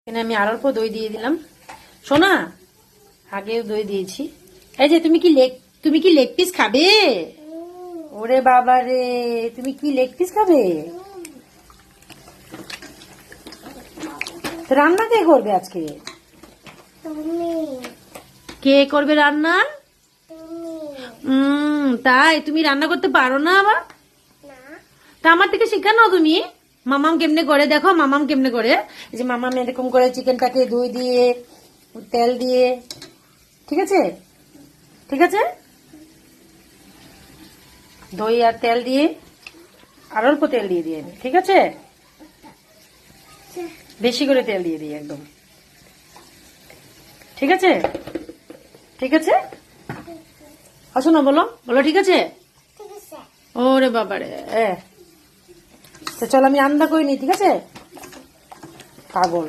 এখানে আমি আর অল্প দই দিয়ে দিলাম। সোনা, আগেও দই দিয়েছি। এই যে তুমি কি লেগ পিস খাবে? ওরে বাবা রে, তুমি কি লেগ পিস খাবে? রান্না কে করবে আজকে? কে করবে রান্না? তাই তুমি রান্না করতে পারো না আবার? তা আমার থেকে শিখানো তুমি। মামাম কেমনে করে দেখো, মামাম কেমনে করে। এই যে মামাম এরকম করে চিকেনটাকে দই দিয়ে তেল দিয়ে, ঠিক আছে ঠিক আছে, দই আর তেল দিয়ে আর অল্প তেল দিয়ে দিয়ে, ঠিক আছে, বেশি করে তেল দিয়ে দিই একদম, ঠিক আছে ঠিক আছে। আসো না, বলো বলো ঠিক আছে। ওরে বাবারে, তো চলো আমি রান্না করে নিই, ঠিক আছে। পাগল।